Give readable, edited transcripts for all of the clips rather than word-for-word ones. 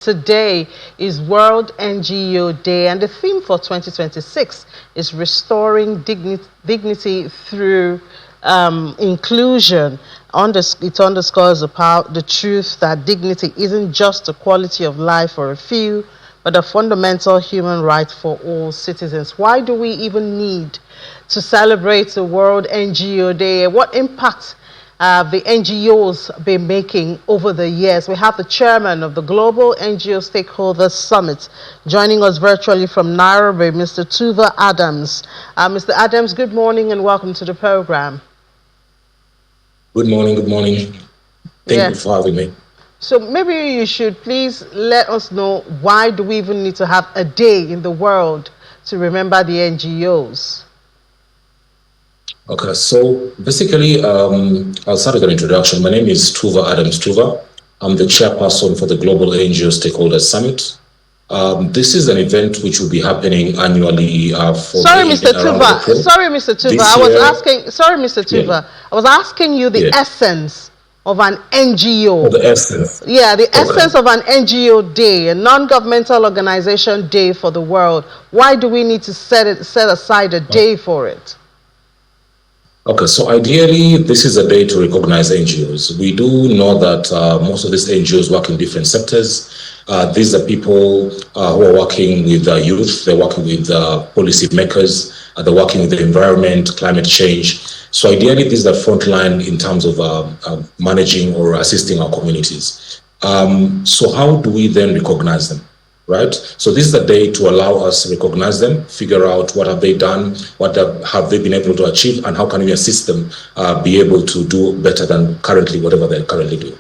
Today is World NGO Day, and the theme for 2026 is restoring dignity through inclusion. It underscores the truth that dignity isn't just a quality of life for a few, but a fundamental human right for all citizens. Why do we even need to celebrate the World NGO Day? What impact the NGOs been making over the years? We have the chairman of the Global NGO Stakeholders Summit joining us virtually from Nairobi, Mr. Tuva Adams. Mr. Adams, good morning and welcome to the program. Good morning, good morning. Thank you for having me. So maybe you should please let us know, why do we even need to have a day in the world to remember the NGOs? Okay, so basically, I'll start with an introduction. My name is Tuva Adams Tuva. I'm the chairperson for the Global NGO Stakeholders Summit. This is an event which will be happening annually Sorry, Mr. Tuva. I was asking you the essence of an NGO. Oh, the essence. Yeah, the essence of an NGO day, a non-governmental organization day for the world. Why do we need to set aside a day for it? Okay, so ideally, this is a day to recognize NGOs. We do know that most of these NGOs work in different sectors. These are people who are working with youth, they're working with policy makers, they're working with the environment, climate change. So ideally, this is the front line in terms of managing or assisting our communities. So how do we then recognize them? Right? So this is the day to allow us to recognize them, figure out what have they done, what have they been able to achieve, and how can we assist them be able to do better than whatever they're currently doing.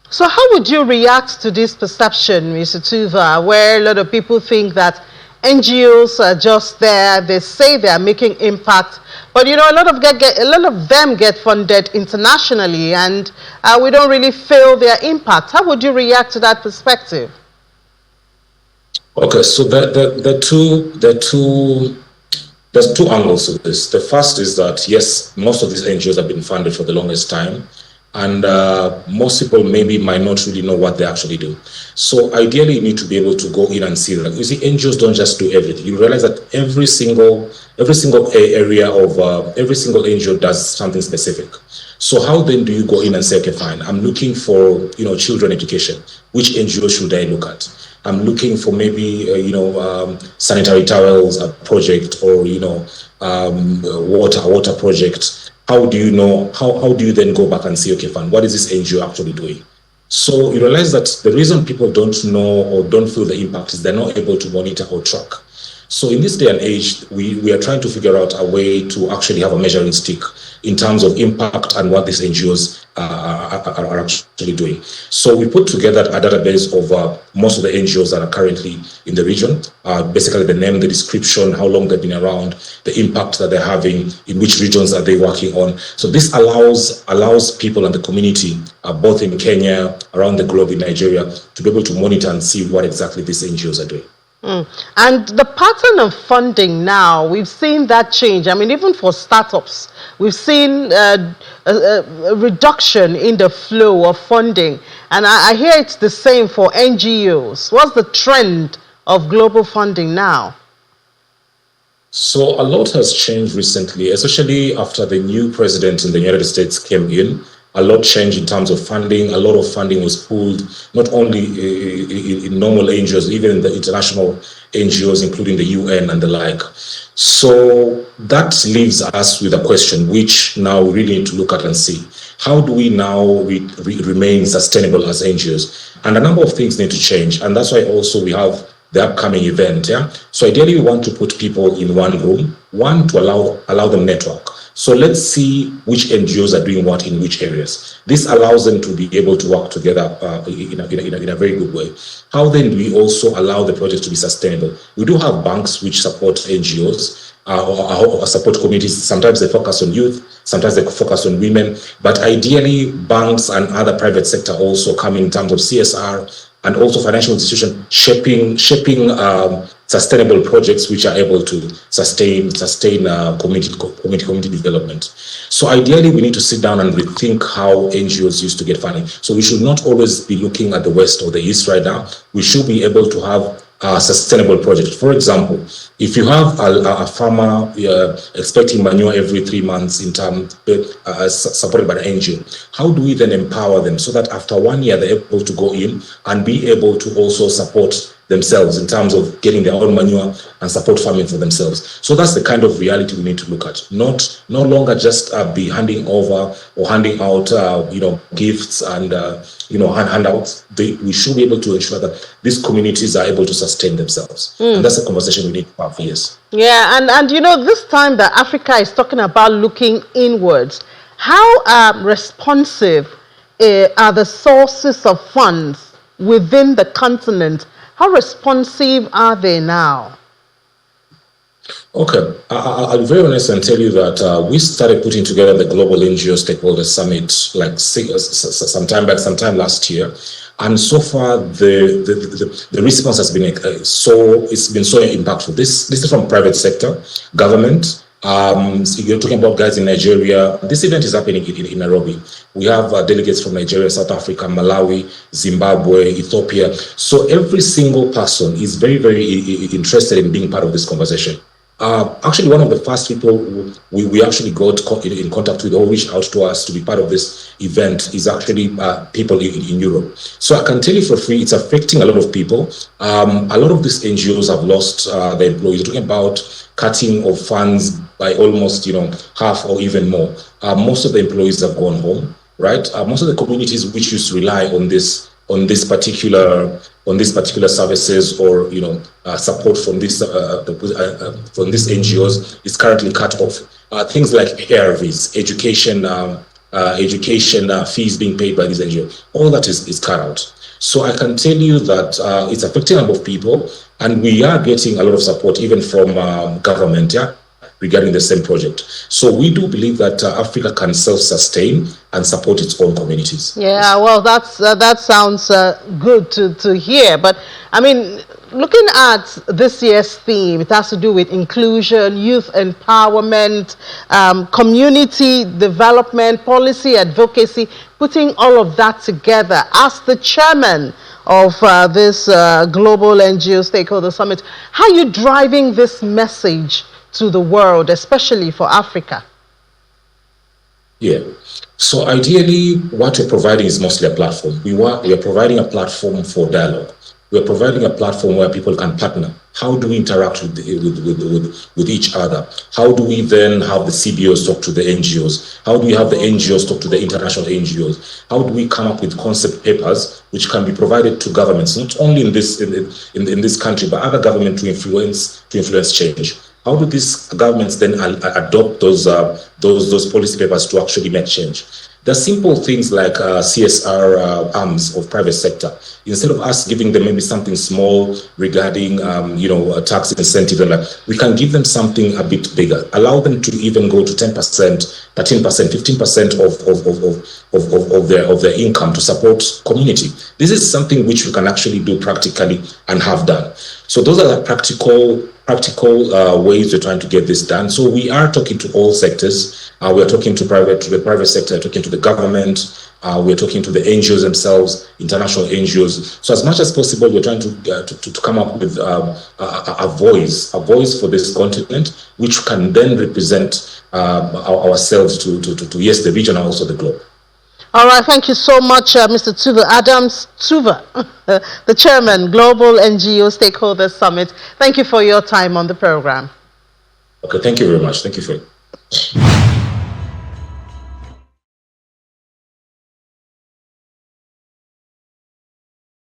So how would you react to this perception, Mr. Tuva, where a lot of people think that NGOs are just there, they say they are making impact, but you know, a lot of them get funded internationally, and we don't really feel their impact. How would you react to that perspective? Okay, so there's two angles to this. The first is that, yes, most of these NGOs have been funded for the longest time, and most people maybe might not really know what they actually do. So ideally, you need to be able to go in and see that. You see, NGOs don't just do everything. You realize that every single area of every single NGO does something specific. So how then do you go in and say, okay, fine, I'm looking for children education. Which NGO should I look at? I'm looking for maybe sanitary towels project, or water project. How do you know? How do you then go back and say, okay, fine, what is this NGO actually doing? So you realize that the reason people don't know or don't feel the impact is they're not able to monitor or track. So in this day and age, we are trying to figure out a way to actually have a measuring stick in terms of impact and what these NGOs are actually doing. So we put together a database of most of the NGOs that are currently in the region, basically the name, the description, how long they've been around, the impact that they're having, in which regions are they working on. So this allows people and the community, both in Kenya, around the globe, in Nigeria, to be able to monitor and see what exactly these NGOs are doing. And the pattern of funding now, we've seen that change. I mean, even for startups, we've seen a reduction in the flow of funding. And I hear it's the same for NGOs. What's the trend of global funding now? So a lot has changed recently, especially after the new president in the United States came in. A lot changed in terms of funding. A lot of funding was pulled, not only in normal NGOs, even in the international NGOs, including the UN and the like. So that leaves us with a question, which now we really need to look at and see. How do we now remain sustainable as NGOs? And a number of things need to change. And that's why also we have the upcoming event. So ideally, we want to put people in one room, to allow them network. So let's see which NGOs are doing what in which areas. This allows them to be able to work together in a very good way. How then do we also allow the project to be sustainable? We do have banks which support NGOs or support communities. Sometimes they focus on youth, sometimes they focus on women, but ideally banks and other private sector also come in terms of CSR and also financial institutions shaping sustainable projects which are able to sustain community development. So ideally, we need to sit down and rethink how NGOs used to get funding. So we should not always be looking at the West or the East right now. We should be able to have sustainable projects. For example, if you have a farmer expecting manure every 3 months in term supported by the NGO, how do we then empower them so that after 1 year they're able to go in and be able to also support themselves in terms of getting their own manure and support farming for themselves? So that's the kind of reality we need to look at. No longer just be handing over or handing out gifts and handouts. We should be able to ensure that these communities are able to sustain themselves. And that's a conversation we need to have. Yes. Yeah, and this time that Africa is talking about looking inwards, how responsive are the sources of funds within the continent? How responsive are they now? Okay, I'll be very honest and tell you that we started putting together the Global NGO Stakeholder Summit like sometime last year, and so far the response has been so impactful. This is from private sector, government. So you're talking about guys in Nigeria. This event is happening in Nairobi. We have delegates from Nigeria, South Africa, Malawi, Zimbabwe, Ethiopia. So every single person is very, very interested in being part of this conversation. Actually, one of the first people we actually got in contact with or reached out to us to be part of this event is actually people in Europe. So I can tell you for free, it's affecting a lot of people. A lot of these NGOs have lost their employees. We're talking about cutting of funds by almost half or even more. Most of the employees have gone home, right? Most of the communities which used to rely on this particular services or support from these NGOs is currently cut off. Things like ARVs, education fees being paid by these NGOs, all that is cut out. So I can tell you that it's affecting a number of people, and we are getting a lot of support even from government, regarding the same project. So we do believe that Africa can self-sustain and support its own communities. Yeah, well, that sounds good to hear. But I mean, looking at this year's theme, it has to do with inclusion, youth empowerment, community development, policy advocacy, putting all of that together. As the chairman of this Global NGO Stakeholder Summit, how are you driving this message to the world, especially for Africa? Yeah. So ideally, what we're providing is mostly a platform. We are providing a platform for dialogue. We're providing a platform where people can partner. How do we interact with each other? How do we then have the CBOs talk to the NGOs? How do we have the NGOs talk to the international NGOs? How do we come up with concept papers which can be provided to governments, not only in this country, but other governments to influence change? How do these governments then adopt those policy papers to actually make change? The simple things like CSR arms of private sector. Instead of us giving them maybe something small regarding a tax incentive, and we can give them something a bit bigger. Allow them to even go to 10%, 13%, 15% of their income to support community. This is something which we can actually do practically and have done. So those are the practical ways we're trying to get this done. So we are talking to all sectors. We're talking to the private sector, talking to the government. We're talking to the NGOs themselves, international NGOs. So as much as possible, we're trying to come up with a voice for this continent, which can then represent ourselves to the region and also the globe. All right, thank you so much, Mr. Tuva Adams, the chairman, Global NGO Stakeholder Summit. Thank you for your time on the program. Okay, thank you very much. Thank you for it.